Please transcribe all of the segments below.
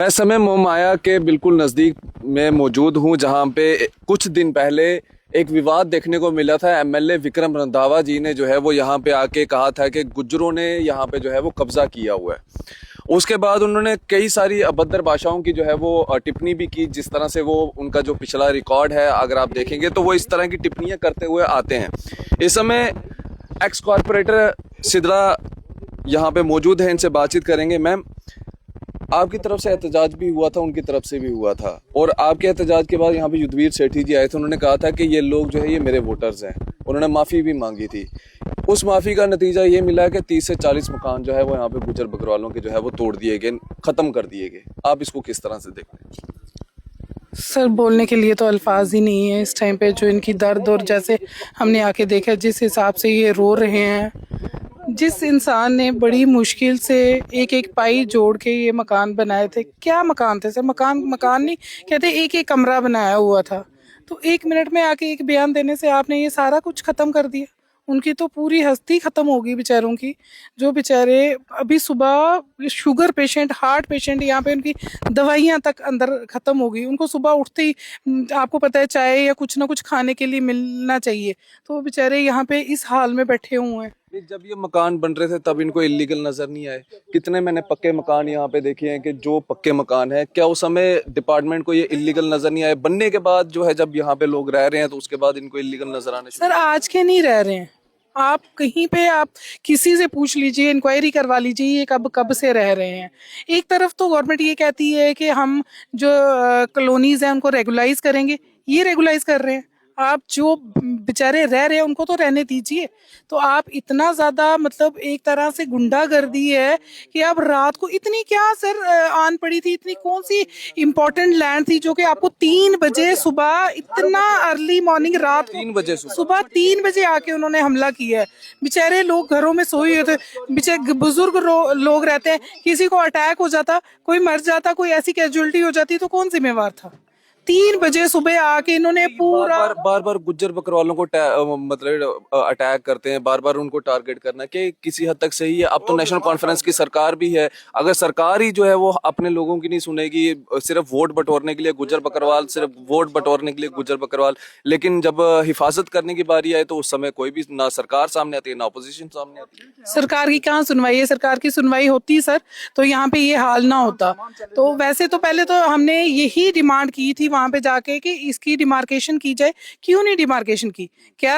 मैं समय मोहमाया के बिल्कुल नज़दीक में मौजूद हूँ, जहाँ पे कुछ दिन पहले एक विवाद देखने को मिला था। एमएलए विक्रम रंधावा जी ने जो है वो यहाँ पे आके कहा था कि गुज्जरों ने यहाँ पे जो है वो कब्जा किया हुआ है। उसके बाद उन्होंने कई सारी अभद्र भाषाओं की जो है वो टिप्पणी भी की। जिस तरह से वो उनका जो पिछला रिकॉर्ड है अगर आप देखेंगे तो वो इस तरह की टिप्पणियाँ करते हुए आते हैं। इस समय एक्स कॉर्पोरेटर सिद्रा यहाँ पे मौजूद है, इनसे बातचीत करेंगे। मैम, आपकी तरफ से एहतजाज भी हुआ था, उनकी तरफ से भी हुआ था, और आपके एहतजाज के बाद यहाँ पे युद्धवीर सेठी जी आए थे। उन्होंने कहा था कि ये लोग जो है ये मेरे वोटर्स हैं। उन्होंने माफ़ी भी मांगी थी। उस माफ़ी का नतीजा ये मिला है कि 30 से 40 मकान जो है वो यहाँ पे गुजर बकरवालों के जो है वो तोड़ दिए गए, ख़त्म कर दिए गए। आप इसको किस तरह से देखते हैं? सर, बोलने के लिए तो अल्फाज ही नहीं है इस टाइम पे। जो इनकी दर्द और जैसे हमने आके देखा, जिस हिसाब से ये रो रहे हैं, जिस इंसान ने बड़ी मुश्किल से एक एक पाई जोड़ के ये मकान बनाए थे। क्या मकान थे सर? मकान मकान नहीं कहते, एक एक कमरा बनाया हुआ था। तो 1 मिनट में आके एक बयान देने से आपने ये सारा कुछ ख़त्म कर दिया। उनकी तो पूरी हस्ती ख़त्म होगी बेचारों की। जो बेचारे अभी सुबह शुगर पेशेंट, हार्ट पेशेंट, यहाँ पे उनकी दवाइयाँ तक अंदर ख़त्म हो गई। उनको सुबह उठते ही आपको पता है चाय या कुछ ना कुछ खाने के लिए मिलना चाहिए, तो वो बेचारे यहाँ पे इस हाल में बैठे हुए हैं। जब ये मकान बन रहे थे तब इनको इलीगल नजर नहीं आए? कितने मैंने पक्के मकान यहाँ पे देखे हैं कि जो पक्के मकान है, क्या उस समय डिपार्टमेंट को ये इलीगल नजर नहीं आए? बनने के बाद जो है जब यहाँ पे लोग रह रहे हैं तो उसके बाद इनको इलीगल नजर आने सर, आज के नहीं रह रहे हैं। आप कहीं पे आप किसी से पूछ लीजिए, इंक्वायरी करवा लीजिए, ये कब कब से रह रहे हैं। एक तरफ तो गवर्नमेंट ये कहती है कि हम जो कॉलोनीज हैं उनको रेगुलाइज करेंगे, ये रेगुलाइज कर रहे हैं। आप जो बेचारे रह रहे हैं उनको तो रहने दीजिए। तो आप इतना ज्यादा मतलब एक तरह से गुंडागर्दी है कि अब रात को इतनी क्या सर आन पड़ी थी? इतनी कौन सी इम्पोर्टेंट लैंड थी जो कि आपको 3 बजे सुबह, इतना अर्ली मॉर्निंग, रात को 3 बजे सुबह 3 बजे आके उन्होंने हमला किया है। बेचारे लोग घरों में सोए हुए थे, बेचारे बुजुर्ग लोग रहते हैं। किसी को अटैक हो जाता, कोई मर जाता, कोई ऐसी कैजुअलिटी हो जाती तो कौन जिम्मेवार था? 3 बजे सुबह आके इन्होंने पूरा बार बार गुज्जर बकरवालों को मतलब अटैक करते हैं, बार बार उनको टारगेट करना कि किसी हद तक सही है। अब तो नेशनल कॉन्फ्रेंस की सरकार भी है। अगर सरकार ही जो है वो अपने लोगों की नहीं सुनेगी, सिर्फ वोट बटोरने के लिए गुज्जर बकरवाल, सिर्फ वोट बटोरने के लिए गुज्जर बकरवाल, लेकिन जब हिफाजत करने की बारी आए तो उस समय कोई भी ना सरकार सामने आती है ना अपोजिशन सामने आती है। सरकार की कहाँ सुनवाई है? सरकार की सुनवाई होती सर तो यहाँ पे ये हाल ना होता। तो वैसे तो पहले तो हमने यही डिमांड की थी वहां पे जाके कि इसकी डिमार्केशन की जाए। क्यों नहीं डिमार्केशन की? क्या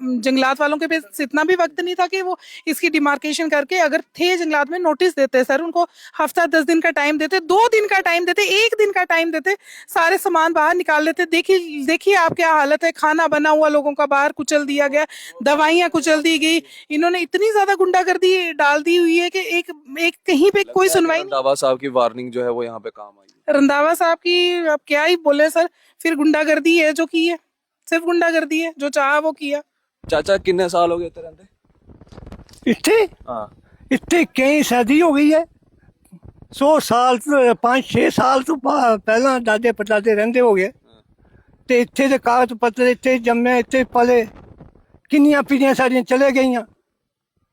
जंगलात वालों के पास इतना भी वक्त नहीं था कि वो इसकी डिमार्केशन करके, अगर थे जंगलात में, नोटिस देते सर उनको। हफ्ता 10 दिन का टाइम देते, 2 दिन का टाइम देते, 1 दिन का टाइम देते, सारे सामान बाहर निकाल लेते। देखिए आप क्या हालत है। खाना बना हुआ लोगों का बाहर कुचल दिया गया, दवाइयां कुचल दी गई। इन्होंने इतनी ज्यादा गुंडागर्दी डाल दी हुई है कि एक एक कहीं पे कोई सुनवाई नहीं। रंधावा साहब की वार्निंग जो है वो यहाँ पे काम आई है। रंधावा साहब की अब क्या ही बोले सर। फिर गुंडागर्दी है जो की है, सिर्फ गुंडागर्दी है, जो चाहा वो किया। चाचा कितने साल हो गए थे रहते? इतने हाँ, इतने कई सदी हो गई है। 100 साल 5-6 साल तो पहला दादे पड़दादे रहंदे हो गए। ते इत्थे दे कागज पत्तर, इत्थे जम्मे, इत्थे पले, किन्नियां पीढ़ियां सारियां चले गईयां।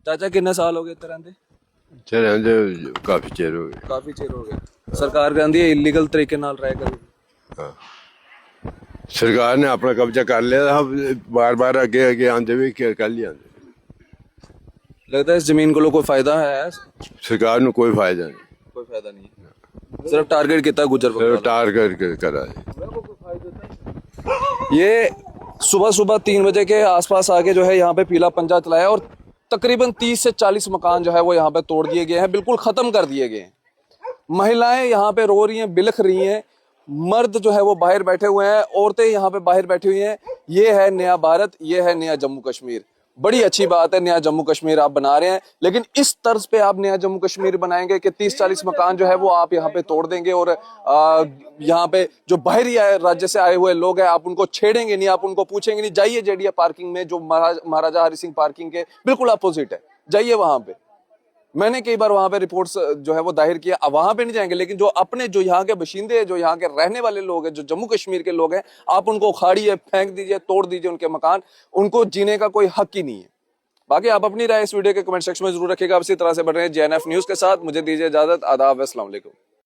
चाचा कितने साल हो गए थे रहते? चल काफी चेर हो गए। काफी चेर हो गया। सरकार कहती है इलीगल तरीके नाल रह कर। सरकार ने अपना कब्जा कर लिया, बार बार आगे आगे आंदे भी कर लिया। लगता है इस जमीन को कोई फायदा है? सरकार ने कोई फायदा नहीं, कोई फायदा नहीं है, सिर्फ टारगेट किया गुजर बकरवाल। टारगेट करा है। ये सुबह सुबह 3 बजे के आसपास आके जो है यहाँ पे पीला पंजा चलाया और तकरीबन 30 से 40 मकान जो है वो यहाँ पे तोड़ दिए गए हैं, बिल्कुल खत्म कर दिए गए हैं। महिलाएं यहाँ पे रो रही हैं, बिलख रही हैं। मर्द जो है वो बाहर बैठे हुए हैं, औरतें यहाँ पे बाहर बैठी हुई हैं। ये है नया भारत, ये है नया जम्मू कश्मीर। बड़ी अच्छी बात है, नया जम्मू कश्मीर आप बना रहे हैं, लेकिन इस तर्ज पे आप नया जम्मू कश्मीर बनाएंगे कि 30-40 मकान जो है वो आप यहाँ पे तोड़ देंगे और यहाँ पे जो बाहरी राज्य से आए हुए लोग हैं आप उनको छेड़ेंगे नहीं, आप उनको पूछेंगे नहीं। जाइए जेडीए पार्किंग में, जो महाराजा हरि सिंह पार्किंग के बिल्कुल अपोजिट है, जाइए वहां पे। मैंने कई बार वहां पे रिपोर्ट्स जो है वो दाहिर किया। अब वहां पे नहीं जाएंगे, लेकिन जो अपने जो यहाँ के बशिंदे हैं, जो यहाँ के रहने वाले लोग हैं, जो जम्मू कश्मीर के लोग हैं, आप उनको उखाड़िए, फेंक दीजिए, तोड़ दीजिए उनके मकान। उनको जीने का कोई हक ही नहीं है। बाकी आप अपनी राय इस वीडियो के कमेंट सेक्शन में जरूर रखिएगा। आप इसी तरह से बढ़ रहे हैं JNF न्यूज के साथ। मुझे दीजिए इजाजत। आदाब, अस्सलाम वालेकुम।